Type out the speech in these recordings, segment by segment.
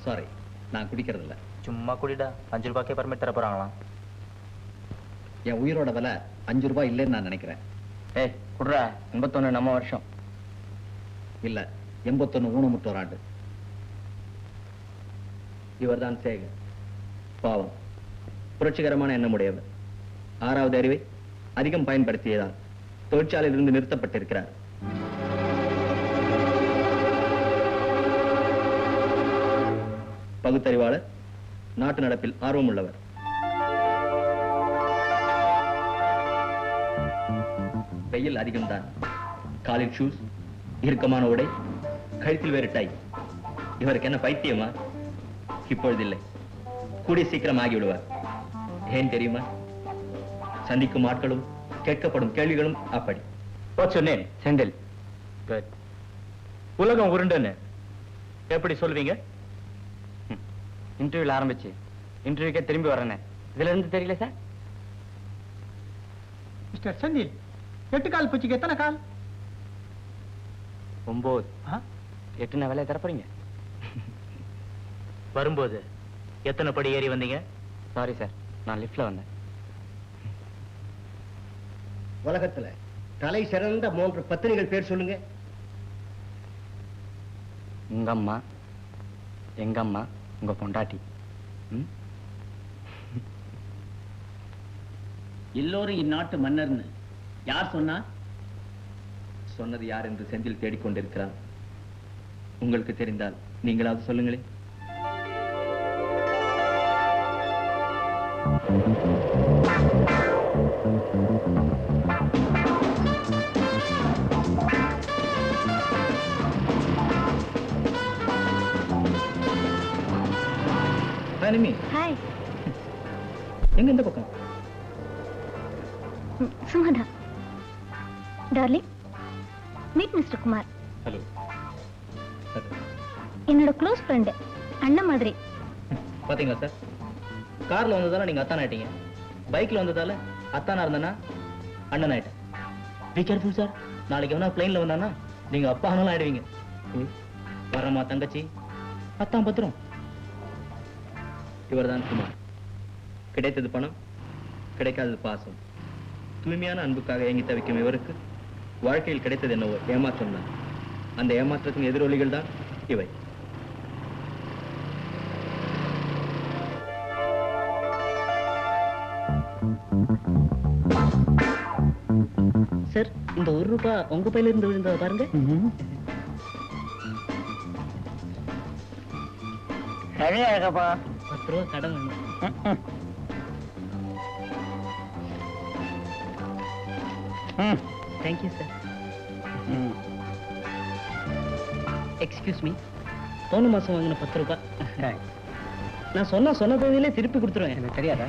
Sorry, நான் குடிக்கிறது இல்ல. சும்மா குடிடா. 5 ரூபாய்க்கே பர்மிட் தர போறாங்களாம். என் உயிரோட விலை 5 ரூபாய் இல்லைன்னு நான் நினைக்கிறேன். ஏய் குடுறா. 81 நம்ம வருஷம் இல்ல, 81 ஊனமுற்றோர் ஆண்டு. இவர்தான் சேகர். பாவம், புரட்சிகரமான எண்ணமுடையவர். 6வது அறிவை அதிகம் பயன்படுத்தியதால் தொழிற்சாலையில் இருந்து நிறுத்தப்பட்டிருக்கிறார். பகுத்தறிவாளர், நாட்டு நடப்பில் ஆர்வம் உள்ளவர். வெயில் அதிகம்தான். காலில் ஷூஸ், இறுக்கமான உடை, கழுத்தில் வேறு டை. இவருக்கு என்ன பைத்தியமா? இப்பொழுதில்லை, கூடிய சீக்கிரம் ஆகிவிடுவார். ஏன் தெரியுமா? சந்திக்கும் ஆட்களும் கேட்கப்படும் கேள்விகளும் அப்படி. சொன்னேன் செந்தில். உலகம் உருண்டுன்னு எப்படி சொல்லுவீங்க? இன்டர்வியூல ஆரம்பிச்சு இன்டர்வியூக்கே திரும்பி வரேன்னு இதுல இருந்து தெரியல சார். மிஸ்டர் செந்தில், 8 கால் பூச்சிக்கு எத்தனை கால்? 9. 8 வேலையை தரப்போறீங்க. வரும்போது எத்தனை படி ஏறி வந்தீங்க? சாரி சார், நான் லிஃப்ட்ல வந்தேன். உலகத்துல தலை சிறந்த 3 பத்தினிகள் பேர் சொல்லுங்க. உங்க அம்மா, எங்க அம்மா, உங்க பொண்டாட்டி. எல்லோரும் இந்நாட்டு மன்னர்னு யார் சொன்னா? சொன்னது யார் என்று செந்தில் தேடிக்கொண்டிருக்கிறார். உங்களுக்கு தெரிந்தால் நீங்களாவது சொல்லுங்களேன். ஹாய். எங்க இந்த பக்கம்? சும்மாடா. Darling, meet mister Kumar. Hello. என்னோட க்ளோஸ் ஃப்ரெண்ட், அண்ணன் மாதிரி. பாத்தீங்களா சார், கார்ல வந்ததால நீங்க அத்தான் ஆயிட்டீங்க, பைக்ல வந்ததால அத்தானா இருந்தனா அண்ணன் ஆயிட்டேன். பி கேர்ஃபுல் சார், நாளைக்கு எவனா பிளைன்ல வந்தானா நீங்க அப்பா ஆனாலும் ஆயிடுவீங்க. வரமா தங்கச்சி, அத்தான் பத்திரம். இவர்தான் குமார். கிடைத்தது பணம், கிடைக்காதது பாசம். தூய்மையான அன்புக்காக ஏங்கி தவிக்கும் இவருக்கு வாழ்க்கையில் கிடைத்தது என்னவோ ஏமாற்றம் தான். அந்த ஏமாற்றத்தின் எதிரொலிகள் தான் இவை. சார், இந்த 1 ரூபாய் உங்க பையில இருந்து விழுந்தத பாருங்க. சரியாகப்பா. 10 ரூபாய் கடன் வேணும். Thank you sir. எக்ஸ்கியூஸ் மீ, போன மாசம் வாங்கின 10 ரூபாய் நான் சொன்ன தேதியிலே திருப்பி கொடுத்துருவேன். எனக்கு தெரியாதா?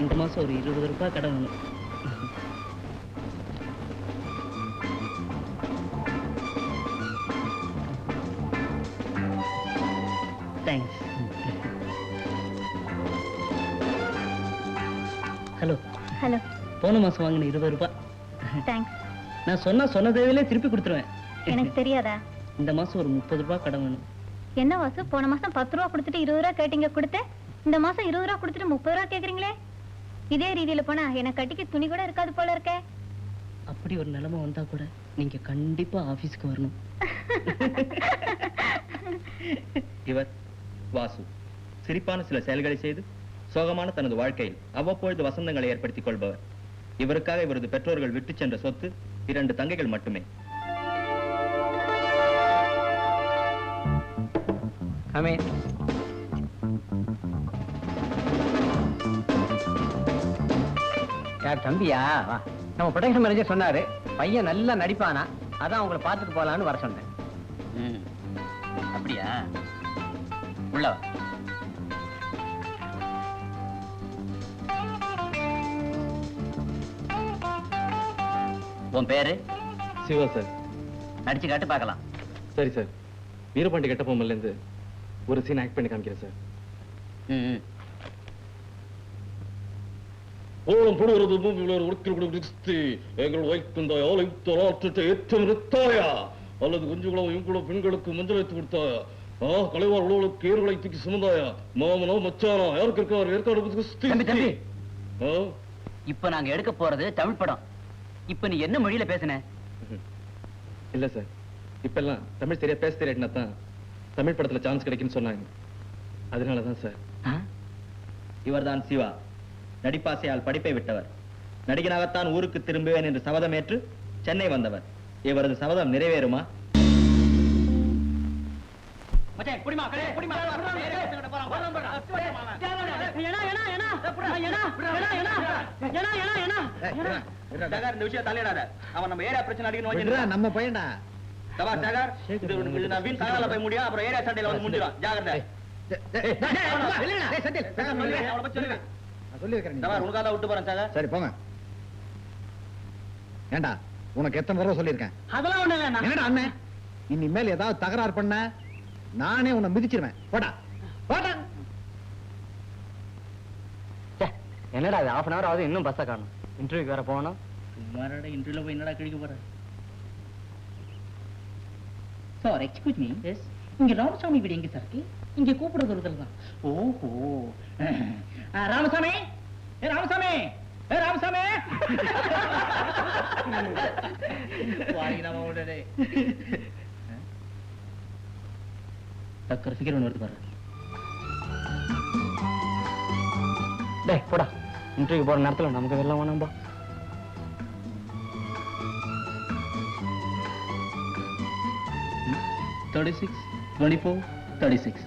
இந்த மாசம் ஒரு 20 ரூபாய் கடன் வேணும். தேங்க்ஸ். ஹலோ. ஹலோ. போன மாசம் வாங்கின 20 ரூபாய். தேங்க்ஸ். நான் சொன்ன தேதியிலே திருப்பி கொடுத்துருவேன். எனக்கு தெரியாதா? இந்த மாசம் ஒரு 30 ரூபாய் கடன் வேணும். என்ன வாசு, போன மாசம் 10 ரூபா கொடுத்துட்டு 20 ரூபா கேட்டீங்க, கொடுத்தேன். இந்த மாசம் 20 ரூபா கொடுத்துட்டு 30 ரூபா கேக்குறீங்களே. இதே ரீதியில போனா எனக்கு கட்டிக்கு துணி கூட இருக்காது போல இருக்கே. அப்படி ஒரு நிலைமை வந்தா கூட நீங்க கண்டிப்பா ஆபீஸ்க்கு வரணும். இவர் வாசு. சிரிப்பான சில செயல்களை செய்து சோகமான தனது வாழ்க்கையில் அவ்வப்பொழுது வசந்தங்களை ஏற்படுத்திக் கொள்பவர். இவருக்காக இவரது பெற்றோர்கள் விட்டு சென்ற சொத்து 2 தங்கைகள் மட்டுமே. யார் தம்பியா? நம்ம ப்ரொடக்ஷன் மேனேஜர் சொன்னாரு பையன் நல்லா நடிப்பானா, அதான் உங்களை பார்த்துட்டு போலான்னு வர சொன்னேன். அப்படியா? உள்ள வா. உன் பேரு? சிவா சார். நடிச்சு காட்டு பார்க்கலாம். சரி சார், வீரபாண்டி கட்டபொம்மன்ல இருந்து ஒரு சீன் ஆக்ட் பண்ணி காமிக்கிறேன் சார். ஓலம் போடுவது பூமியில் உடுத்தி எங்கள் வைத்திருந்தாயா ஆலயத்தை ஏற்றம் நிறுத்தாயா அல்லது குஞ்சுகளோ இங்குளோ பெண்களுக்கு மஞ்சள் வைத்து கொடுத்தாயா? கலைவார் உழவுக்கு ஏர்களை தூக்கி சுமந்தாயா? மாமனோ மச்சானா யாருக்கு இருக்காரு ஏற்காடு? இப்ப நாங்க எடுக்க போறது தமிழ் படம். இப்ப நீ என்ன மொழியில பேசுன? இல்ல சார், இப்ப எல்லாம் தமிழ் சரியா பேச தெரியாட்டினா தான் தமிழ் படத்துல சான்ஸ் கிடைக்குன்னு சொன்னாங்க. அதனாலதான் சார். இவர்தான் சிவா. நடிப்பாசையால் படிப்பை விட்டவர். நடிகனாகத்தான் ஊருக்கு திரும்புவேன் என்று சபதம் ஏற்று சென்னை வந்தவர். இவரது சபதம் நிறைவேறுமா? நம்ம பையனா போய் முடியும். அப்புறம் ஏரியா சண்டையில வந்து முடிஞ்சிடும். ஜாகிரதை. சொல்லி வைக்கிறேன். உனக்காக விட்டு போறேன் சாகர். சரி போங்க. ஏண்டா உனக்கு எத்தனை தடவை சொல்லியிருக்கேன்? அதெல்லாம் ஒண்ணு இல்ல. என்னடா அண்ணன், இனிமேல் ஏதாவது தகராறு பண்ண நானே உன்னை மிதிச்சிருவேன். போடா போடா. என்னடா இது half an hour ஆகுது, இன்னும் பஸ்ஸை காணும். இன்டர்வியூக்கு வேற போகணும். சும்மாடா இன்டர்வியூல போய் என்னடா கிழிக்க போற? Sir excuse me. எஸ். இங்க ராமசாமி வீடு எங்க சார் இருக்கு? இங்க கூப்பிடுறது ஒருத்தர் தான். ஓஹோ, ராமசாமி. ராமசாமி, ராமசாமி. உடனே டக்கர் ஃபிகர் ஒன்று வருது பாரு. டேய் போடா, இன்டர்வியூ போற நேரத்துல நமக்கு வெள்ளம் வேணாம்பா. ம், 36, 24, 36.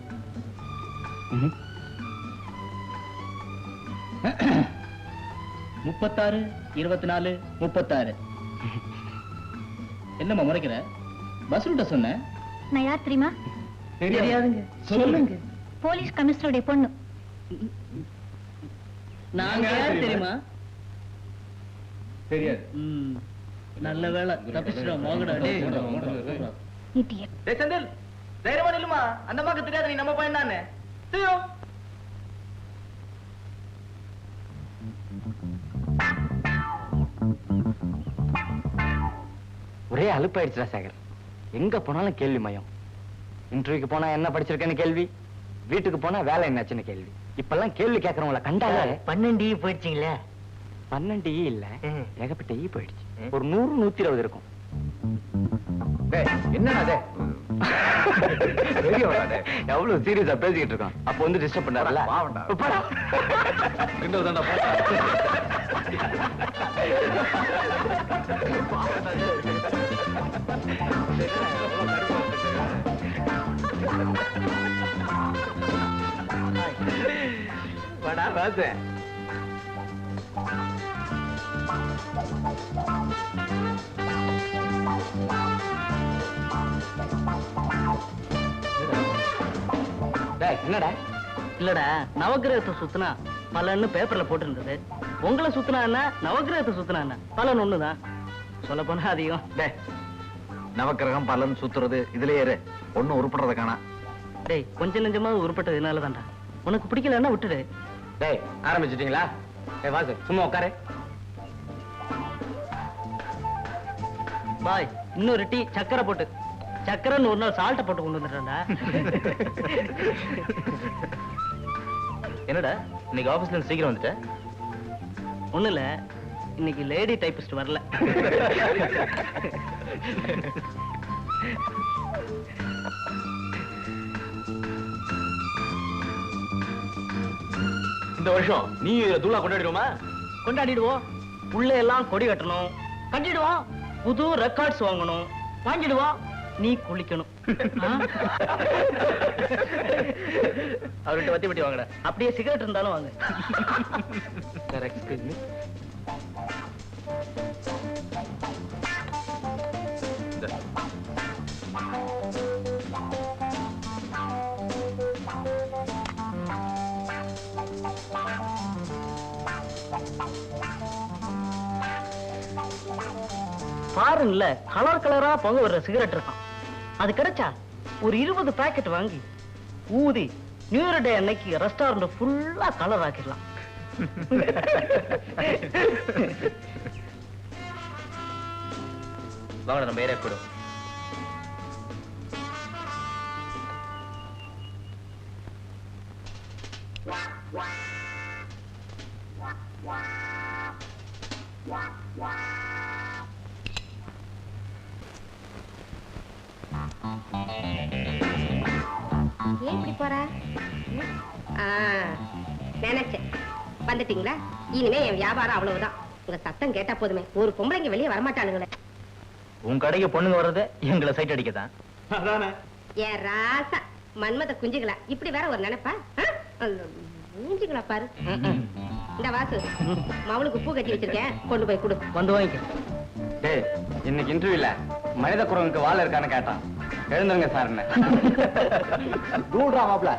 36, 24, 36. என்னம்மா முறைக்கிற? பஸ் ரூட்ட சொன்ன. நான் யார் தெரியுமா? தெரியாதுங்க. சொல்லுங்க. போலீஸ் கமிஷனருடைய பொண்ணு. நாங்க யார் தெரியுமா? தெரியாது. நல்ல வேலை தப்பிச்சிட்டோம். மோகடா Idiot. டேய் செந்தில், தைரியமா நில்லுமா. அந்த அம்மாக்கு தெரியாது நீ நம்ம பையன் தானே. தெரியும். ஒரே அலுப்பாயிடுச்சுடா சேகர். எங்க போனாலும் கேள்வி மயம். இன்டர்வியூக்கு போனா என்ன படிச்சிருக்கேன்னு கேள்வி, வீட்டுக்கு போனா வேலை என்னாச்சுன்னு கேள்வி. இப்பெல்லாம் கேள்வி கேட்கறவங்கள கண்டாலே 12 போயிடுச்சிங்களே. 12 இல்ல, ஏகப்பட்ட போயிடுச்சு. ஒரு 100, 120 இருக்கும். என்னடா எவ்வளவு சீரியஸா பேசிக்கிட்டு இருக்கோம். அப்ப வந்து டிஸ்டர்ப் பண்ணாருல. வாடா ராஜே. என்னடா? இல்லடா, நவகிரகத்தை சுத்தினா பலன்னு பேப்பர்ல போட்டு இருந்தது. உங்களை சுத்தினா என்ன, நவகிரகத்தை சுத்தினா என்ன, பலன் ஒண்ணுதான். சொல்ல போனா அதிகம். நவக்கிரகம் பலன் சுத்துறது இதுல ஏறு. ஒண்ணும் உருப்படுறத காணா. டேய், கொஞ்சம் நெஞ்சமாவது உருப்பட்டதுனால தான்டா. உனக்கு பிடிக்கலன்னா விட்டுடு. டேய் ஆரம்பிச்சிட்டீங்களா? வாசு சும்மா உட்காரு. பாய், இன்னொரு டீ சக்கரை போட்டு. சக்கரைன்னு ஒரு நாள் சால்ட்டை போட்டு கொண்டு வந்துட்டா. என்னடா இன்னைக்கு ஆபீஸ்ல இருந்து சீக்கிரம் வந்துட்ட? ஒண்ணு இல்ல, இன்னைக்கு லேடி டைபிஸ்ட் வரல. இந்த வருஷம் நீ தூளா கொண்டாடிடுவோமா? கொண்டாடிடுவோம். உள்ள எல்லாம் கொடி கட்டணும், கட்டிடுவோம். புது ரெக்கார்ட்ஸ் வாங்கணும், வாங்கிடுவோம். நீ குளிக்கணும். அவர்கிட்ட வத்தி வட்டி வாங்கடா. அப்படியே சிகரெட் இருந்தாலும் வாங்க. Sir excuse me. ஃபாரின்ல கலர் கலரா புகை வர்ற சிகரெட் இருக்கான். அது கிடைச்சா ஒரு 20 பாக்கெட் வாங்கி ஊதி நியூ இயர் டே அன்னைக்கு ரெஸ்டாரண்ட் ஃபுல்லா கலர் ஆக்கிடலாம். வாங்க நம்ம ஏரியா கூட. ஏன் இப்படி போற? நினைச்சேன் வந்துட்டீங்களா? இனிமே என் வியாபாரம் அவ்வளவுதான். உங்க சத்தம் கேட்டா போதுமே, ஒரு பொம்பளைங்க வெளியே வரமாட்டானுங்களே. உன் கடைக்கு பொண்ணுங்க வர்றது எங்களை சைட் அடிக்கதான். ஏ ராசா மன்மத குஞ்சுகளா, இப்படி வேற ஒரு நினைப்பா? மூஞ்சிகளா பாரு. இந்த வாசு மவளுக்கு பூ கட்டி வச்சிருக்கேன், கொண்டு போய் கொடு. வந்து வாங்கிக்க. டேய், இன்னைக்கு இன்டர்வியூல மனித குரங்குக்கு வால் இருக்கான்னு கேட்டான். எழுந்துருங்க சார். தூள்றா மாப்ள,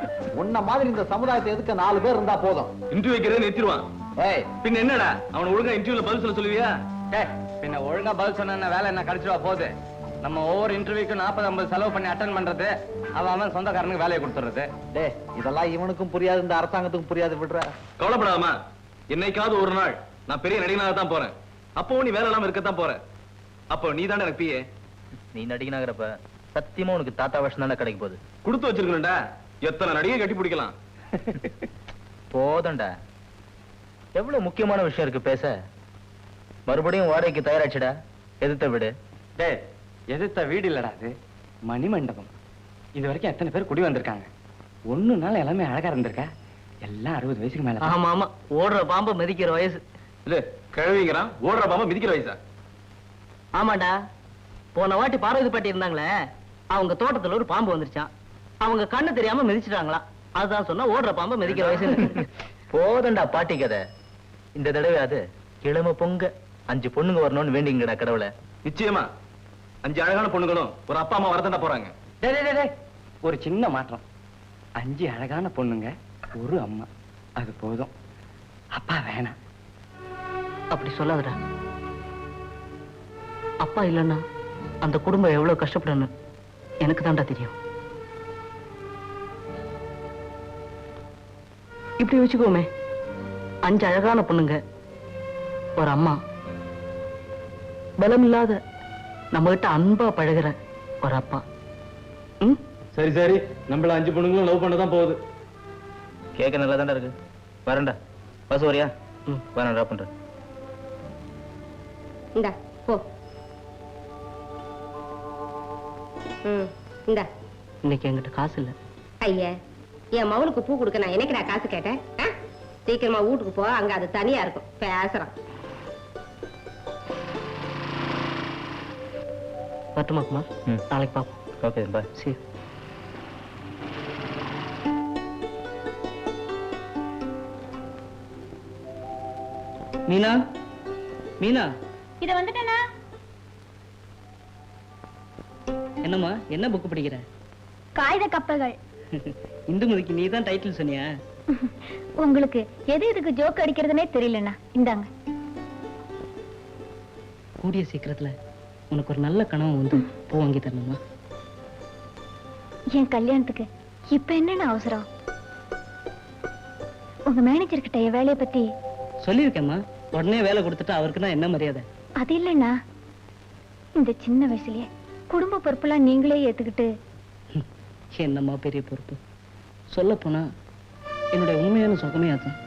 உன்ன மாதிரி இந்த சமுதாயத்தை எதுக்க 4 பேர் இருந்தா போதும். இன்டர்வியூ வைக்கிறதே நிறுத்திடுவான். ஏய், பின்ன என்னடா அவன் ஒழுங்கா இன்டர்வியூல பதில் சொல்ல சொல்லுவியா? டேய், பின்ன ஒழுங்கா பதில் சொன்ன வேலை என்ன கிடைச்சிருவா போகுது. நம்ம ஒவ்வொரு இன்டர்வியூக்கும் 40-50 செலவு பண்ணி அட்டன் பண்றது, அவன் சொந்தக்காரனுக்கு வேலையை கொடுத்துறது. டேய், இதெல்லாம் இவனுக்கும் புரியாது, இந்த அரசாங்கத்துக்கும் புரியாது. விடுற. கவலைப்படாமா, என்னைக்காவது ஒரு நாள் நான் பெரிய நடிகனாக தான் போறேன். அப்போ நீ வேலை இல்லாம இருக்கத்தான் போற. அப்போ நீ தானே எனக்கு பிஏ. நீ நடிகனாகிறப்ப சத்தியமா உனக்கு தாத்தா வருஷம் தானே கிடைக்க போகுது. கொடுத்து வச்சிருக்கணும்டா. எத்தனை நடிகை கட்டி பிடிக்கலாம். போதண்டா, எவ்வளவு முக்கியமான விஷயம் இருக்கு பேச. மறுபடியும் வாடகைக்கு தயாராச்சுடா, எதிர்த்த விடு. டேய், எதிர்த்த வீடு இல்லடா, அது மணிமண்டபம். இது வரைக்கும் எத்தனை பேர் குடி வந்திருக்காங்க. ஒண்ணு நாள் எல்லாமே அழகா இருந்திருக்கா. எல்லாம் 60 வயசுக்கு மேல. ஆமா ஆமா, ஓடுற பாம்பை மிதிக்கிற வயசு. இல்ல கிழவிங்கிறான், ஓடுற பாம்பா மிதிக்கிற வயசா? ஆமாண்டா, போன வாட்டி பார்வதி பாட்டி இருந்தாங்களே, அவங்க தோட்டத்துல ஒரு பாம்பு வந்துருச்சான். அவங்க கண்ணு தெரியாம மிதிச்சிட்டாங்களா. அதுதான் சொன்னா ஓடுற பாம்பை மிதிக்கிற வயசு. போதண்டா பாட்டி கதை. இந்த தடவை அது கிழமை பொங்க 5 பொண்ணுங்க வரணும்னு வேண்டிங்கடா கடவுளை. நிச்சயமா 5 அழகான பொண்ணுங்களும் ஒரு அப்பா அம்மா வரதாண்டா போறாங்க. டேய், ஒரு சின்ன மாற்றம். 5 அழகான பொண்ணுங்க, ஒரு அம்மா, அது போதும். அப்பா வேணாம். அப்படி சொல்லாதடா. அப்பா இல்லைன்னா அந்த குடும்பம் எவ்வளவு கஷ்டப்படணும் எனக்கு தான்டா தெரியும். இப்படி வச்சுக்கோமே, 5 அழகான பொண்ணுங்க, ஒரு அம்மா, பலம் இல்லாத நம்ம கிட்ட அன்பா பழகுற ஒரு அப்பா. சரி சரி, நம்மள 5 பொண்ணுங்களும் லவ் பண்ணதான் போகுது. கேட்க நல்லா தாண்டா இருக்கு. வரேன்டா. பஸ் வரியா? வரேன், ட்ராப் பண்றேன். இந்தா போ. இந்தா. இன்னைக்கு என்கிட்ட காசு இல்ல. ஐயா, என் மவனுக்கு பூ கொடுக்க நான் எனக்கு நான் காசு கேட்டேன்? சீக்கிரமா வீட்டுக்கு போ, அங்க அது தனியா இருக்கும். பேசுறான். வரட்டுமா குமார்? நாளைக்கு பாப்போம். ஓகே, பாய். சரி. மீனா, மீனா. இத வந்துட்டேனா? என்னம்மா, என்ன புக் படிக்கிற? காகித கப்பல்கள். இந்துமதிக்கு நீ தான் டைட்டில் சொன்னியா? உங்களுக்கு எது எதுக்கு ஜோக் அடிக்கிறதுனே தெரியலண்ணா. இந்தாங்க. கூடிய சீக்கிரத்துல உனக்கு ஒரு நல்ல கனவு வந்து பூ வாங்கி தரணுமா? என் கல்யாணத்துக்கு இப்ப என்னென்ன அவசரம்? உங்க மேனேஜர் கிட்ட என் வேலையை பத்தி சொல்லியிருக்கேம்மா. உடனே வேலை கொடுத்துட்டு அவருக்கு தான் என்ன மரியாதை? அது இல்லைண்ணா, இந்த சின்ன வயசுலயே குடும்ப பொறுப்பெல்லாம் நீங்களே ஏத்துக்கிட்டு. என்னம்மா பெரிய பொறுப்பு. சொல்ல போனா என்னுடைய உண்மையான சுகமே அதுதான்.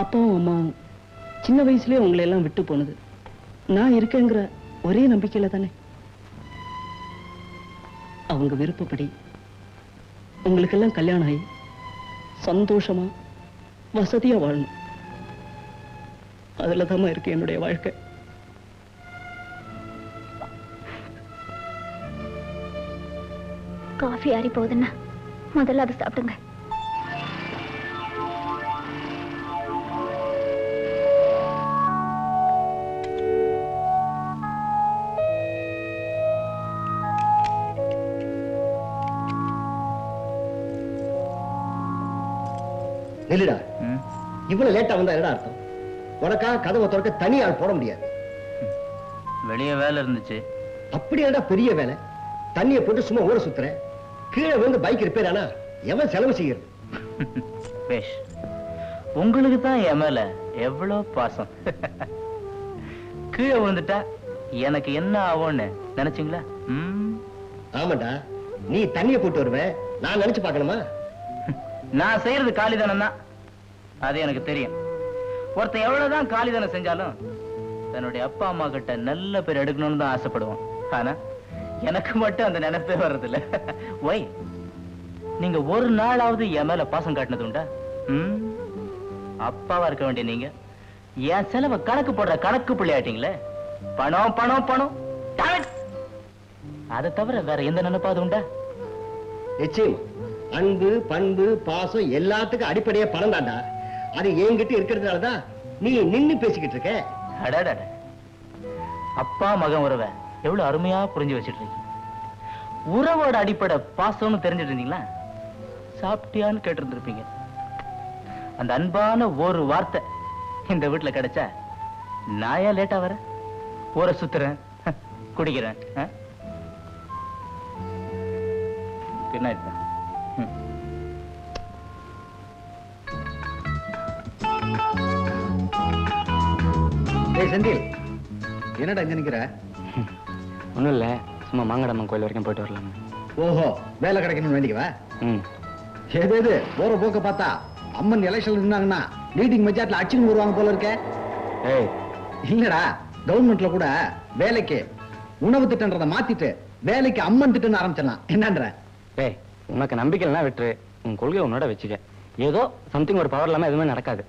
அப்பாவும் அம்மாவும் சின்ன வயசுலயே உங்களை எல்லாம் விட்டு போனது நான் இருக்கேங்கிற ஒரே நம்பிக்கையில தானே. அவங்க விருப்பப்படி உங்களுக்கெல்லாம் கல்யாணம் ஆகி சந்தோஷமா வசதியா வாழணும். அதுலதான் இருக்கு என்னுடைய வாழ்க்கை. காஃபி ஆறி போகுதுன்னா முதல்ல அதை சாப்பிடுங்க. நெல்லுடா, இவ்வளவு லேட்டா வந்தா என்னடா அர்த்தம்? உனக்காக கதவை திறக்க தனி ஆள் போட முடியாது. வெளியே வேலை இருந்துச்சு. அப்படியாடா பெரிய வேலை? தண்ணியை போட்டு சும்மா ஊற சுத்துற, கீழே வந்து பைக் ரிப்பேர் ஆனா எவன் செலவு செய்யறது? பேஷ், உங்களுக்கு தான் என் மேல எவ்வளவு பாசம். கீழே விழுந்துட்டா எனக்கு என்ன ஆகும்னு நினைச்சீங்களா? ஆமாடா, நீ தண்ணியை போட்டு வருவ, நான் நினைச்சு பார்க்கணுமா? நான் செய்யறது காலிதானம் தான், அது எனக்கு தெரியும். ஒருத்தன் எவ்வளவுதான் காலிதானம் செஞ்சாலும் தன்னுடைய அப்பா அம்மா கிட்ட நல்ல பேர் எடுக்கணும்னு தான் ஆசைப்படுவான். ஆனா எனக்கு மட்டும் அந்த நினைப்பே வர்றதில்ல. ஒய், நீங்க ஒரு நாளாவது என் மேல பாசம் காட்டினது உண்டா? அப்பாவா இருக்க வேண்டிய நீங்க என் செலவை கணக்கு போடுற கணக்கு பிள்ளையாட்டீங்களே. பணம் பணம் பணம், அதை தவிர வேற எந்த நினைப்பாது உண்டா? நிச்சயம், அன்பு பண்பு பாசம் எல்லாத்துக்கும் அடிப்படையா பணம் தாண்டா. அது என்கிட்ட இருக்கிறதுனாலதான் நீ நின்னு பேசிக்கிட்டு இருக்க. அடாடா, அப்பா மகன் உறவை எவ்வளவு அருமையா புரிஞ்சு வச்சிட்டு இருக்கீங்க. உறவோட அடிப்படை பாசம்னு தெரிஞ்சிட்டு இருந்தீங்களா, சாப்பிட்டியான்னு கேட்டு இருந்திருப்பீங்க. அந்த அன்பான ஒரு வார்த்தை இந்த வீட்டுல கிடைச்சா நான் ஏன் லேட்டா வர? ஊரை சுத்துறேன், குடிக்கிறேன். Good night. செந்தில், என்னடா இங்க நிக்கிற? ஒண்ணும் இல்ல, சும்மா மாங்கடம்மன் கோயில் வரைக்கும் போயிட்டு வரலாம். ஓஹோ, வேலை கிடைக்கணும்னு வேண்டிக்கவா? ஏதேது போற போக்க பார்த்தா அம்மன் எலெக்ஷன் இருந்தாங்கன்னா லீடிங் மெஜாரிட்டில அடிச்சுன்னு வருவாங்க போல இருக்க. ஏய், இல்லடா, கவர்மெண்ட்ல கூட வேலைக்கு உணவு திட்டன்றத மாத்திட்டு வேலைக்கு அம்மன் திட்டம் ஆரம்பிச்சிடலாம். என்னன்ற? ஏய், உனக்கு நம்பிக்கை எல்லாம் விட்டுரு, உன் கொள்கை உன்னோட வச்சுக்க. ஏதோ சம்திங் ஒரு பவர் இல்லாம எதுவுமே நடக்காது.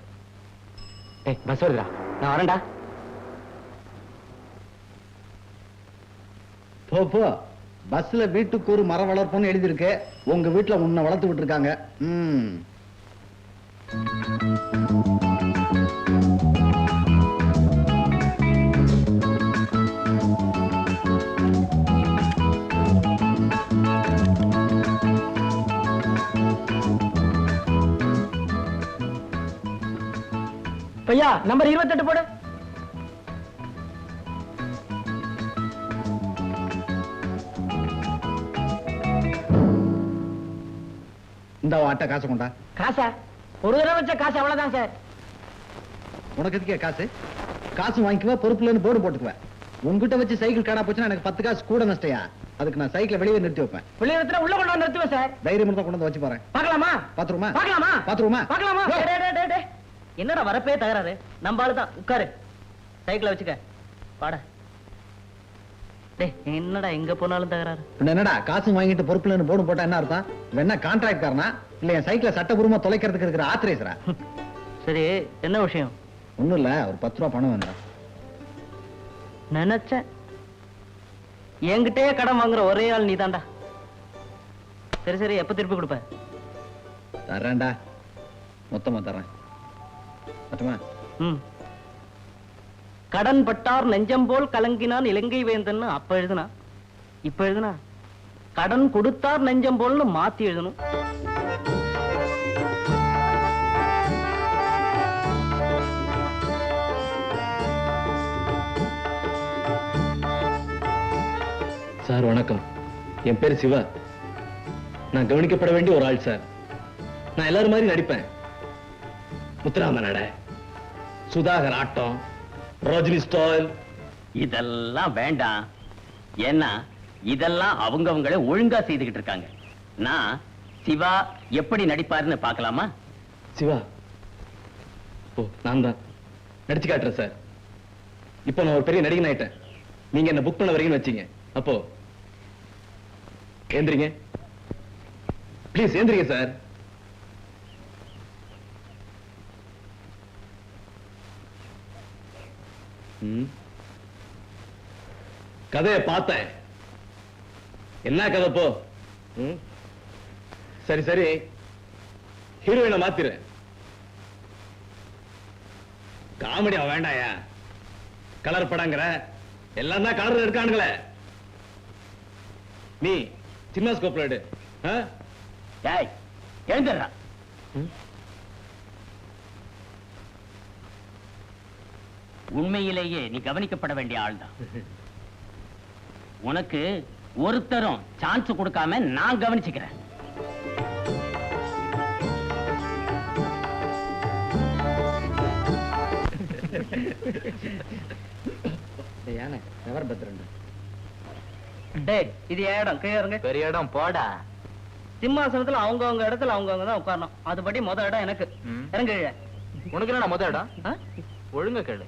ஏய், பஸ் வருதுடா, நான் வரேன்டா. போ போ, பஸ்ல வீட்டுக்கு ஒரு மரம் வளர்ப்போம்னு எழுதி இருக்கு. உங்க வீட்டுல உன்னை வளர்த்து விட்டு இருக்காங்க. பையா, நம்பர் 28 போடு. இந்த ஆட்ட காசு கொண்டா. காசா? ஒரு தடவை வச்ச காசு அவ்வளவுதான் சார். உனக்கு எதுக்கே காசு? காசு வாங்கிக்குவா, பொறுப்புலன்னு போர்டு போட்டுக்குவேன். உங்ககிட்ட வச்சு சைக்கிள் காணா போச்சுன்னா எனக்கு 10 காசு கூட நஷ்டையா? அதுக்கு நான் சைக்கிளை வெளியே நிறுத்தி வைப்பேன். வெளியே நிறுத்தினா உள்ள கொண்டு வந்து நிறுத்துவேன் சார். தைரியம் இருந்தா கொண்டு வந்து வச்சு பாருங்க. பார்க்கலாமா? பாத்துருமா? பார்க்கலாமா? பாத்துருமா? பார்க்கலாமா? என்னடா வரப்பே தகராறு? நம்ம ஆளுதான், உட்காரு. சைக்கிளை வச்சுக்க, பாட. என்னடா எங்க போனாலும் தகராறு? என்னடா காசு வாங்கிட்டு பொறுப்புலன்னு போர்டு போட்டா என்ன அர்த்தம்? என்ன கான்ட்ராக்ட் காரனா இல்ல என் சைக்கிளை சட்டபூர்வமா தொலைக்கிறதுக்கு இருக்கிற ஆத்திரேசரா? சரி, என்ன விஷயம்? ஒண்ணும் இல்ல, ஒரு 10 ரூபா பணம் வேண்டாம். நினைச்சேன், என்கிட்டயே கடன் வாங்குற ஒரே ஆள் நீதான்டா. சரி சரி, எப்ப திருப்பி கொடுப்ப? தர்றேன்டா, மொத்தமா தர்றேன். மட்டுமா? கடன் பட்டார் நெஞ்சம் போல் கலங்கினான் இலங்கை வேந்தன் அப்ப எழுதுனா. இப்ப எழுதுனா கடன் கொடுத்தார் நெஞ்சம் போல்னு மாத்தி எழுதணும். சார் வணக்கம், என் பேர் சிவா. நான் கவனிக்கப்பட வேண்டிய ஒரு ஆள் சார். நான் எல்லாரும் மாதிரி நடிப்பேன். முத்துராம நட, சுதாகர் ஆட்டம், ரோஜினி ஸ்டால். இதெல்லாம் வேண்டாம். ஏன்னா இதெல்லாம் அவங்களே ஒழுங்கா செய்துகிட்டு இருக்காங்க. நான் சிவா எப்படி நடிப்பாருன்னு பார்க்கலாமா? சிவா? ஓ, நான் தான் நடிச்சு காட்டுறேன் சார். இப்போ நான் ஒரு பெரிய நடிகன் ஆயிட்டேன். நீங்க என்ன புக் பண்ண வரீங்கன்னு வச்சீங்க. அப்போ ஏந்திரிங்க ப்ளீஸ், ஏந்திரிங்க சார். கதையை பார்த்தேன். என்ன கதை போ? சரி சரி, ஹீரோயினை மாத்திரு. காமெடியா வேண்டாயா? கலர் படங்கிற எல்லாம் தான் கலர் எடுக்கானுங்களே. நீ சின்ன ஸ்கோப்ல எடு. எழுந்துடுறா. உண்மையிலேயே நீ கவனிக்கப்பட வேண்டிய ஆள்தான். உனக்கு ஒருத்தரும் சான்ஸ் கொடுக்காம நான் கவனிச்சுக்கிறேன். யானை எவர் பத்திரண்டு டேய் இது இடம் கீழே இருங்க. பெரிய இடம் போடா. சிம்மாசனத்துல அவங்க இடத்துல அவங்க தான் உட்காரணும். அதுபடி முத இடம் எனக்கு. இறங்க. உனக்கு என்ன முத இடம்? ஒழுங்க கேளு.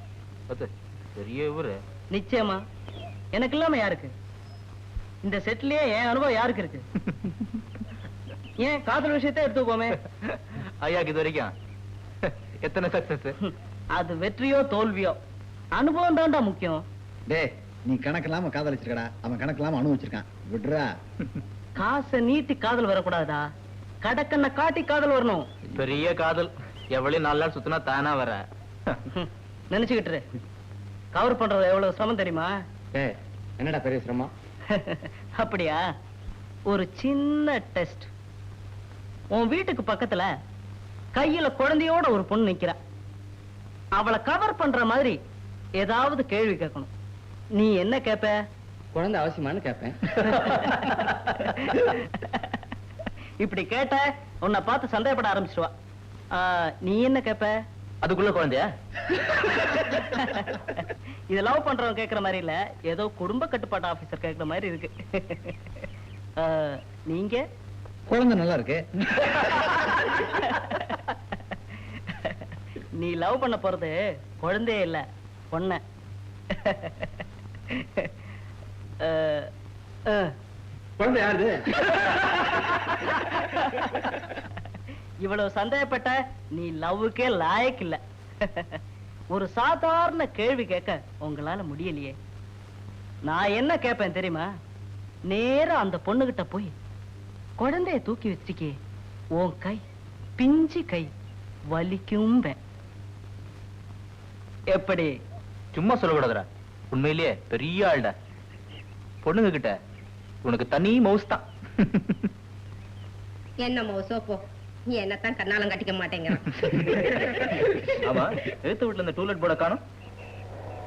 பெரிய ஊரு. நிச்சயமா எனக்கு இல்லாம யாருக்கு? இந்த செட்லயே என் அனுபவம் யாருக்கு இருக்கு? ஏன் காதல் விஷயத்தை எடுத்துக்கோமே. ஐயாக்கு இது வரைக்கும் எத்தனை சக்சஸ்? அது வெற்றியோ தோல்வியோ அனுபவம் தான்டா முக்கியம். டேய் நீ கணக்கு இல்லாம காதலிச்சிருக்கடா, அவன் கணக்கு இல்லாம அனுபவிச்சிருக்கான். விடுறா. காசை நீட்டி காதல் வரக்கூடாதா, கடக்கண்ண காட்டி காதல் வரணும். பெரிய காதல் எவ்வளவு 4 நாள் சுத்தினா தானா வர. நினைச்சுக்கிட்டு கவர் பண்றது எவ்வளவு சிரமம் தெரியுமா? என்னடா பெரிய சிரமம்? அப்படியா? ஒரு சின்ன டெஸ்ட். உன் வீட்டுக்கு பக்கத்துல கையில குழந்தையோட ஒரு பொண்ணு நிக்கிறா. அவளை கவர் பண்ற மாதிரி ஏதாவது கேள்வி கேட்கணும். நீ என்ன கேப்ப? குழந்தை அவசியமானு கேட்பேன். இப்படி கேட்ட உன்னை பார்த்து சந்தேகப்பட ஆரம்பிச்சிருவா. நீ என்ன கேப்ப? அதுக்குள்ள குழந்தையா? இது லவ் பண்றவங்க கேக்குற மாதிரி இல்ல, ஏதோ குடும்ப கட்டுப்பாட்டு ஆபீசர் கேக்குற மாதிரி இருக்கு. நீங்க? குழந்தை நல்லா இருக்கு. நீ லவ் பண்ண போறது குழந்தையே இல்ல, பொண்ண. குழந்தை யாரு? இவ்வளவு சந்தேகப்பட்ட நீ லவ்வுக்கே லாயக்கு இல்ல. ஒரு சாதாரண கேள்வி கேட்க உங்களால முடியலையே. நான் என்ன கேட்பேன் தெரியுமா? நேரா அந்த பொண்ணுகிட்ட போய் குழந்தைய தூக்கி வச்சிருக்கே, உன் கை பிஞ்சு கை வலிக்கும். எப்படி? சும்மா சொல்லக்கூடாதுடா, உண்மையிலேயே பெரிய ஆள்டா. பொண்ணுங்க கிட்ட உனக்கு தனி மவுஸ் தான். என்ன மோசோ போ, நீ என்னத்தான் கண்ணாலம் கட்டிக்க மாட்டேங்கிறான். ஆமா, எழுத்து வீட்டுல இந்த டூலெட் போர்ட காணோம்.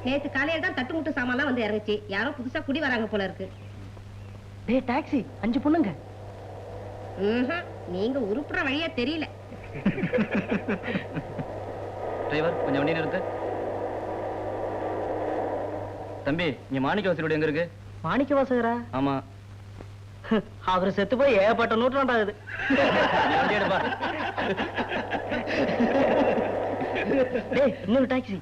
நேத்து காலையில தான் தட்டு முட்டு சாமான்லாம் வந்து இறங்குச்சு. யாரோ புதுசா குடி வராங்க போல இருக்கு. டேய் டாக்ஸி, 5 பொண்ணுங்க. நீங்க உருப்புற வழியா தெரியல. டிரைவர் கொஞ்சம் வண்டி நிறுத்து. தம்பி, இங்க மாணிக்க வாசகரோட எங்க இருக்கு? மாணிக்க வாசகரா? ஆமா. அவரு செத்து போய் ஏகப்பட்ட நூற்றாண்டாகுது. வண்டி எடுப்பா. டேய் இன்னொரு டாக்ஸி.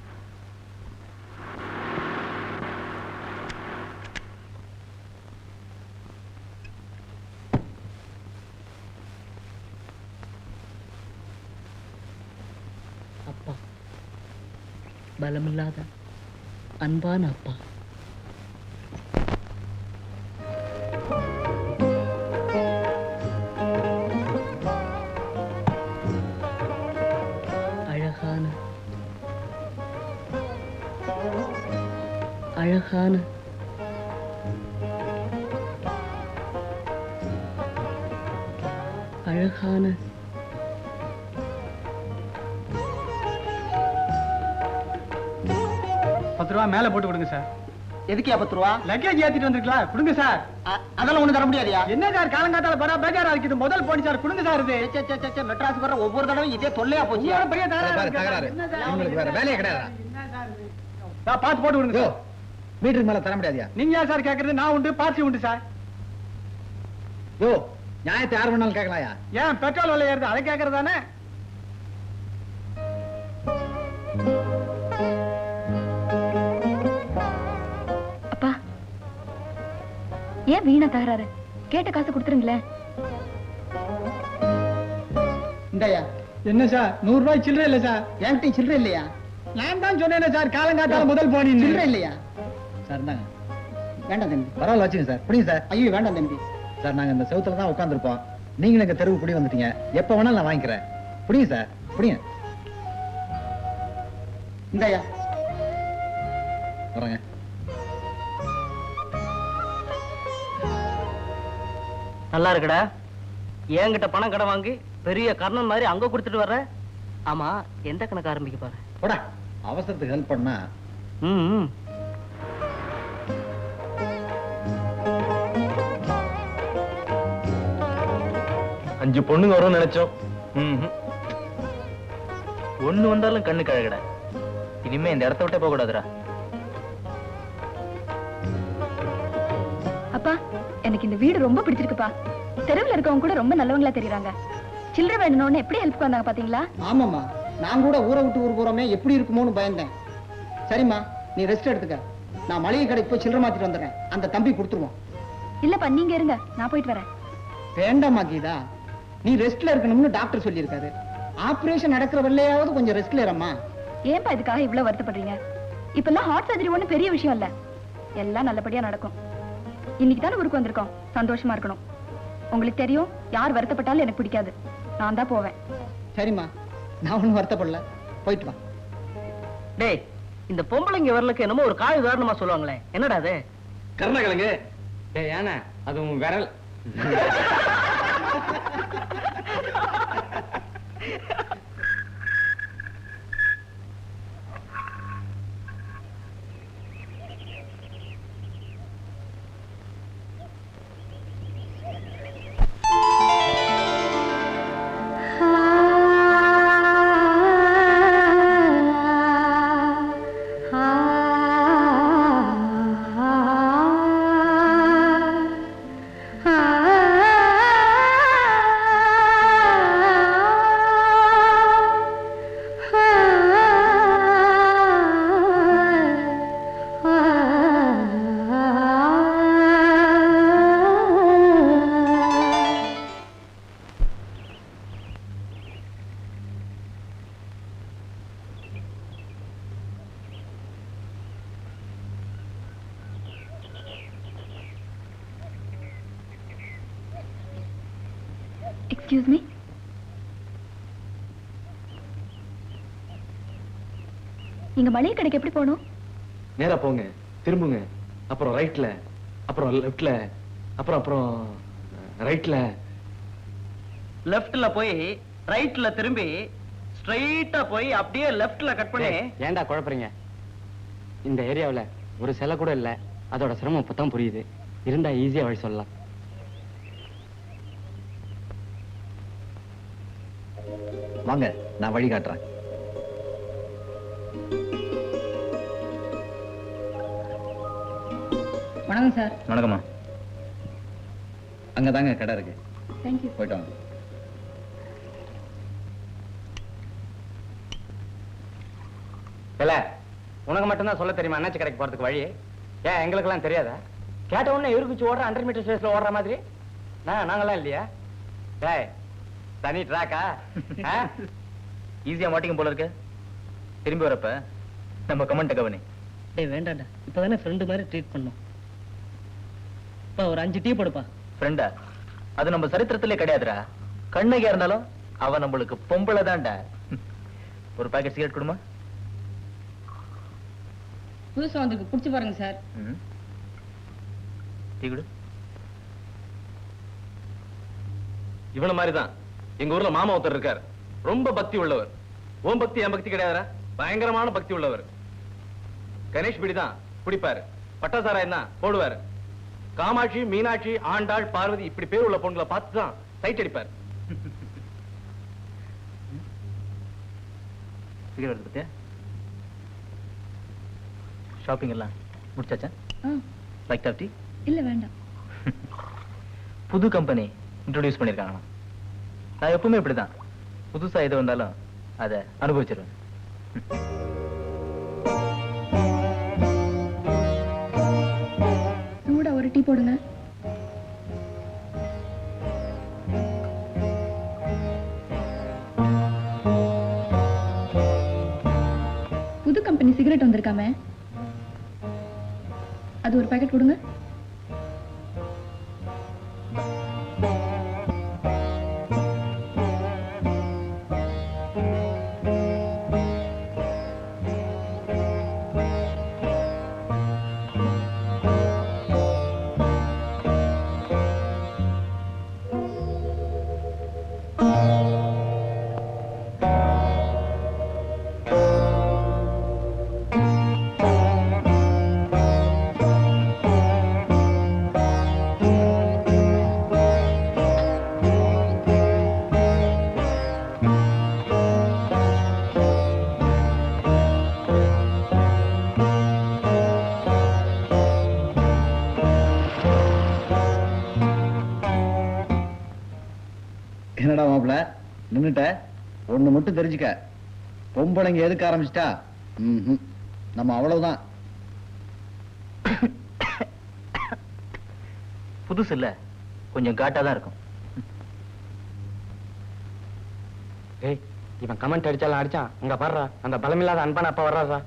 அப்பா, பலமில்லாத அன்பான அப்பா. அழகான அழகான அழகான ₹10 மேல போட்டு கொடுங்க சார். எதுக்கு 10 ரூபா? லக்கேஜ் ஏத்திட்டு வந்திருக்கலாம், கொடுங்க சார். அதெல்லாம் ஒண்ணு தர முடியாதியா? என்ன சார் காலங்காத்தால பரா பேஜாரா இருக்குது. முதல் போடி சார், கொடுங்க சார். இது மெட்ராஸ் வர ஒவ்வொரு தடவை இதே தொல்லையா போச்சு. பெரிய தகராறு. உங்களுக்கு வேற வேலையே கிடையாதா? பார்த்து போட்டு கொடுங்க சார். மீட்டருக்கு மேல தர முடியாதியா? நீங்க யார் சார் கேக்குறது? நான் உண்டு, பார்ட்டி உண்டு சார். யோ, நியாயத்தை யார் வேணாலும் கேட்கலாயா? ஏன் பெட்ரோல் விலை ஏறுது, அதை கேக்குறதானே? அப்பா, ஏன் வீணா தகராறு? கேட்ட காசு கொடுத்துருங்களேன். இந்தயா என்ன சார், ₹100 சில்லறை இல்ல சார். என்கிட்ட சில்லறை இல்லையா? நான் தான் சொன்னேன் சார், காலங்காத்தால முதல் போனி சில்லறை இல்லையா சார் இருந்தாங்க. வேண்டாம் தம்பி. பரவாயில்ல வச்சுங்க சார். புரியுங்க சார். ஐயோ வேண்டாம் தம்பி. சார் நாங்க இந்த செவுத்துல தான் உட்காந்துருப்போம். நீங்களும் எங்க தெருவு குடி வந்துட்டீங்க. எப்ப வேணாலும் நான் வாங்கிக்கிறேன். புரியுங்க சார், புரியுங்க. இந்தயா வரேங்க. நல்லா இருக்குடா. என்கிட்ட பணம் கடை வாங்கி பெரிய கர்ணன் மாதிரி அங்க கொடுத்துட்டு வர்ற. ஆமா, எந்த கணக்கு ஆரம்பிக்க பாரு. போடா, அவசரத்துக்கு ஹெல்ப் பண்ணா ம். அஞ்சு பொண்ணுங்க வரும்னு நினைச்சோம். ஒண்ணு வந்தாலும் கண்ணு கழகடா. இனிமே இந்த இடத்த விட்டே போக கூடாதுடா. அப்பா, எனக்கு இந்த வீடு ரொம்ப பிடிச்சிருக்குப்பா. தெருவில் இருக்கவங்க கூட ரொம்ப நல்லவங்களா தெரியுறாங்க. சில்லறை வேணும்னு எப்படி ஹெல்ப் வந்தாங்க பாத்தீங்களா? ஆமாம்மா, நான் கூட ஊரை விட்டு ஊர் போறோமே எப்படி இருக்குமோன்னு பயந்தேன். சரிம்மா, நீ ரெஸ்ட் எடுத்துக்க. நான் மளிகை கடைக்கு போய் சில்லறை மாத்திட்டு வந்துடுறேன். அந்த தம்பி கொடுத்துருவோம். இல்லப்பா, நீங்க இருங்க, நான் போயிட்டு வரேன். வேண்டாமா கீதா, நீ ரெஸ்ட்ல இருக்கணும்னு டாக்டர் சொல்லியிருக்காரு. ஆபரேஷன் நடக்கிற வெள்ளையாவது கொஞ்சம் ரெஸ்ட்ல இரும்மா. ஏன்பா இதுக்காக இவ்வளவு வருத்தப்படுறீங்க? இப்பெல்லாம் ஹார்ட் சர்ஜரி ஒண்ணும் பெரிய விஷயம் இல்ல. எல்லாம் நல்லபடியா நடக்கும். இன்னைக்கு தானே ஊருக்கு வந்திருக்கோம், சந்தோஷமா இருக்கணும். உங்களுக்கு தெரியும், யார் வருத்தப்பட்டாலும் எனக்கு பிடிக்காது. நான் தான் போவேன். சரிம்மா, நான் ஒன்னும் வருத்தப்படல. போயிட்டு வா. டேய், இந்த பொம்பளைங்க வரலுக்கு என்னமோ ஒரு காய் உதாரணமா சொல்லுவாங்களே, என்னடா அது? கருணக்கிழங்கு. ஏன்னா அது உன் விரல். Excuse me. நீங்க மளிகை கடைக்கு எப்படி போகணும்? நேரா போங்க, திரும்புங்க, அப்புறம் ரைட்ல, அப்புறம் லெஃப்ட்ல, அப்புறம் ரைட்ல. லெஃப்ட்ல போய் ரைட்ல திரும்பி ஸ்ட்ரைட்டா போய் அப்படியே லெஃப்ட்ல கட் பண்ணி. ஏன்டா குழப்பறீங்க? இந்த ஏரியாவுல ஒரு சிலை கூட இல்ல. அதோட சிரமம் இப்பதான் புரியுது. இருந்தா ஈஸியா வழி சொல்லலாம். வாங்க, நான் வழி காட்டுறேன். வணக்கம் சார். வணக்கம்மா. அங்கதாங்க கடை இருக்கு. தேங்க்யூ. போயிட்டு வாங்க. இல்ல, உனக்கு மட்டும்தான் சொல்ல தெரியுமா அண்ணாச்சி கடைக்கு போறதுக்கு வழி? ஏன் எங்களுக்கு எல்லாம் தெரியாதா? கேட்ட உடனே எருக்குச்சு ஓடுற 100 மீட்டர் ஸ்பேஸ்ல ஓடுற மாதிரி நாங்கெல்லாம் இல்லையா? டேய், தனி ட்ராக்கா? ஈஸியா மாட்டிக்கும் போல இருக்கு. திரும்பி வரப்ப நம்ம கமெண்ட் கவனி. டேய் வேண்டாம்டா, இப்பதானே ஃப்ரெண்டு மாதிரி ட்ரீட் பண்ணோம். பா, ஒரு 5 டீ போடுப்பா. ஃப்ரெண்டா? அது நம்ம சரித்திரத்திலே கிடையாதுடா. கண்ணகியா இருந்தாலும் அவ நம்மளுக்கு பொம்பளை தான்டா. ஒரு பாக்கெட் சிகரெட் கொடுமா. புதுசா வந்திருக்கு, புடிச்சு பாருங்க சார். டீ கொடு. இவன மாதிரிதான் எங்க ஊர்ல மாமா ஒருத்தர் இருக்கார். ரொம்ப பக்தி உள்ளவர். ஓம் பக்தி என் பக்தி கிடையாதுரா, பயங்கரமான பக்தி உள்ளவர். கணேஷ் பிடி தான் குடிப்பாரு, பட்டாசாராயம் தான் போடுவாரு. காமாட்சி, மீனாட்சி, ஆண்டாள், பார்வதி இப்படி பேர் உள்ள பொண்ணுங்களை பார்த்து தான் சைட் அடிப்பாரு. சிகரெட் பத்தியா? ஷாப்பிங் எல்லாம் முடிச்சாச்சா? Like of tea? இல்ல வேண்டாம். புது கம்பெனி இன்ட்ரோடியூஸ் பண்ணிருக்காங்க. நான் எப்பவுமே இப்படிதான், புதுசா எது வந்தாலும் அதை அனுபவிச்சிருவேன். சூடா ஒரு டீ போடுங்க. புது கம்பெனி சிகரெட் வந்திருக்காமே, அது ஒரு பாக்கெட் கொடுங்க. நின்னுட்ட ஒண்ணு மட்டும் தெரிஞ்சுக்க, பொம்பளைங்க எதுக்கு ஆரம்பிச்சிட்டா நம்ம அவ்வளவுதான். புதுசு இல்ல, கொஞ்சம் காட்டா தான் இருக்கும். ஏய், இவன் கமெண்ட் அடிச்சாலும் அடிச்சான். அங்க பாடுறா, அந்த பலமில்லாத அன்பான அப்பா வர்றாரா.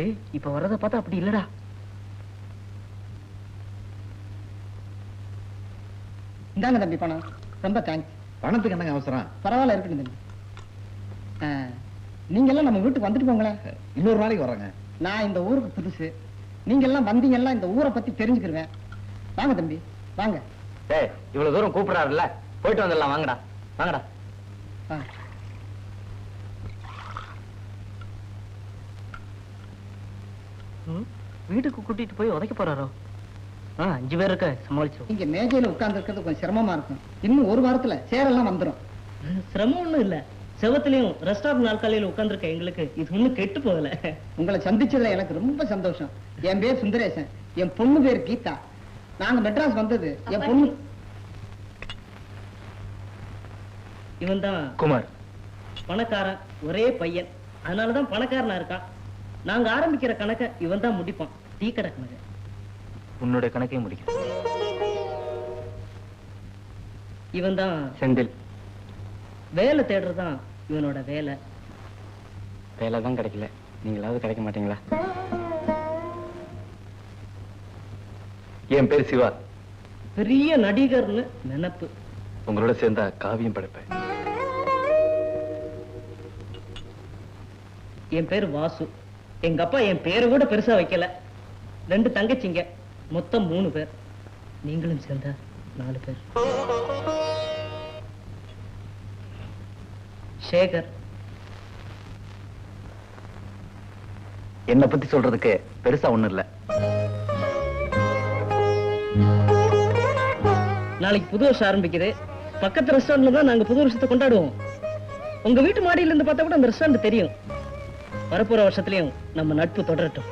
ஏய், இப்ப வர்றத பார்த்தா அப்படி இல்லடா. இந்தாங்க தம்பி பணம். ரொம்ப தேங்க்ஸ். பணத்துக்கு என்னங்க அவசரம்? பரவாயில்ல, இருக்கட்டும் தம்பி. நீங்க எல்லாம் நம்ம வீட்டுக்கு வந்துட்டு போங்களேன். இன்னொரு நாளைக்கு வர்றேங்க. நான் இந்த ஊருக்கு புதுசு. நீங்க எல்லாம் வந்தீங்கன்னா இந்த ஊரை பத்தி தெரிஞ்சுக்கிருவேன். வாங்க தம்பி, வாங்க. ஏய், இவ்வளவு தூரம் கூப்பிடுறாருல்ல, போயிட்டு வந்துடலாம். வாங்கடா வாங்கடா. வீட்டுக்கு கூட்டிட்டு போய் உதைக்க போறாரோ? 5 பேர் இருக்க சமாளிச்சிடும். இங்க மேஜையில உட்கார்ந்து இருக்கிறது கொஞ்சம் சிரமமா இருக்கும். இன்னும் ஒரு வாரத்துல சேரெல்லாம் வந்துடும். சிரமம் ஒண்ணும் இல்ல. செவத்திலையும் ரெஸ்டாரண்ட் நாற்காலியில உட்கார்ந்துருக்க எங்களுக்கு இது ஒண்ணும் கெட்டு போகல. உங்களை சந்திச்சதுல எனக்கு ரொம்ப சந்தோஷம். என் பேர் சுந்தரேசன், என் பொண்ணு பேர் கீதா. நாங்க மெட்ராஸ் வந்தது என் பொண்ணு. இவன் தான் குமார். பணக்காரன், ஒரே பையன், அதனாலதான் பணக்காரனா இருக்கான். நாங்க ஆரம்பிக்கிற கணக்க இவன் தான் முடிப்பான். டீ கடை கணக்கு. உன்னோட கணக்கையும் முடிக்கும். இவன் தான் செந்தில். வேலை தேடுறதுதான் இவனோட வேலை. வேலை தான் கிடைக்கல, நீங்களாவது கிடைக்க மாட்டீங்களா? என் பேர் சிவா. பெரிய நடிகர்னு நினைப்பு. உங்களோட சேர்ந்தா காவியம் படைப்பேன். என் பேரு வாசு. எங்க அப்பா என் பேரை கூட பெருசா வைக்கல. 2 தங்கச்சிங்க, மொத்தம் 3 பேர். நீங்களும் சேர்ந்தா 4 பேர். சேகர். என்னை பத்தி சொல்றதுக்கு பெருசா ஒண்ணும் இல்ல. நாளைக்கு புது வருஷம் ஆரம்பிக்குது. பக்கத்து ரெஸ்டாரண்ட்ல தான் நாங்க புது வருஷத்தை கொண்டாடுவோம். உங்க வீட்டு மாடியில இருந்து பார்த்தா கூட அந்த ரெஸ்டாரண்ட் தெரியும். வரப்போற வருஷத்துலயும் நம்ம நட்பு தொடரட்டும்.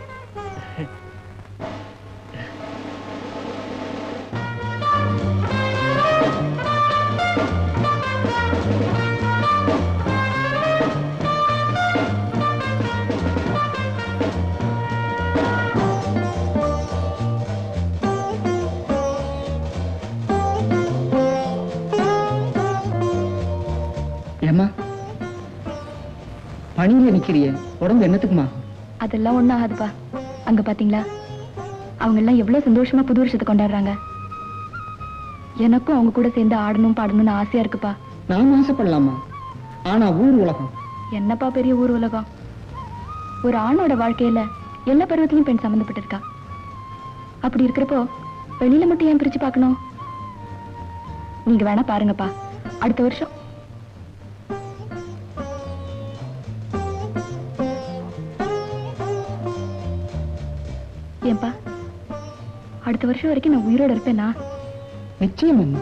ஏம்மா, பணியில நிக்கிறிய, உடம்பு என்னத்துக்குமா? அதெல்லாம் ஒண்ணும் ஆகாதுப்பா. அங்க பாத்தீங்களா, அவங்க எல்லாம் எவ்வளவு சந்தோஷமா புது வருஷத்தை கொண்டாடுறாங்க. எனக்கும் அவங்க கூட சேர்ந்து ஆடணும் பாடணும்னு ஆசையா இருக்குப்பா. நான் ஆசைப்படலாமா? ஆனா ஊர் உலகம். என்னப்பா பெரிய ஊர் உலகம். ஒரு ஆணோட வாழ்க்கையில எல்லா பருவத்திலும் பெண் சம்பந்தப்பட்டு இருக்கா. அப்படி இருக்கிறப்போ வெளியில மட்டும் ஏன் பிரிச்சு பார்க்கணும்? நீங்க வேணா பாருங்கப்பா, அடுத்த வருஷம் ஏன்பா, அடுத்த வருஷம் வரைக்கும் நான் உயிரோட இருப்பேனா? நிச்சயம் அம்மா.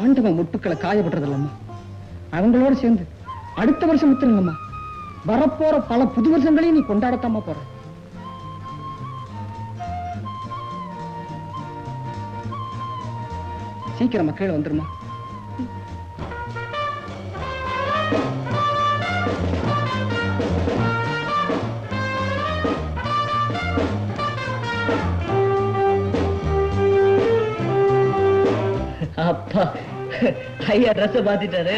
ஆண்டவன் முட்டுக்களை காயப்படுறதில்லம்மா. அவங்களோட சேர்ந்து அடுத்த வருஷம் முத்துருங்கம்மா. வரப்போற பல புது வருஷங்களையும் நீ கொண்டாடத்தாமா போற. சீக்கிரம் மக்கள் வந்துருமா. அப்பா, ஐயா ட்ரெஸ் பாத்திட்டாரு.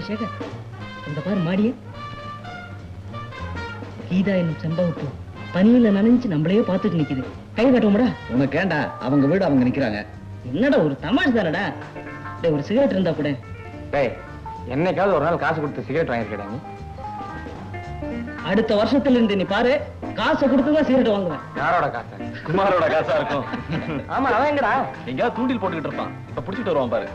சேகர், இந்த பாரு மாடிய. கீதா என்னும் செம்பவப்பு பனியில நனைஞ்சு நம்மளையே பார்த்துட்டு நிக்குது. கை காட்டுவோம்டா. உனக்கு ஏண்டா, அவங்க வீடு அவங்க நிக்கிறாங்க. என்னடா ஒரு தமாஷ் தானடா. ஒரு சிகரெட் இருந்தா கூட. டேய், என்னைக்காவது ஒரு நாள் காசு கொடுத்து சிகரெட் வாங்கிருக்கடா நீ? அடுத்த வருஷத்துல இருந்து நீ பாரு, காசை கொடுத்துதான் சிகரெட் வாங்குவேன். யாரோட காசு? குமாரோட காசா இருக்கும். ஆமா, அவன் எங்கடா? எங்கேயாவது தூண்டில் போட்டுக்கிட்டு இருப்பான். இப்ப புடிச்சிட்டு வருவான் பாரு.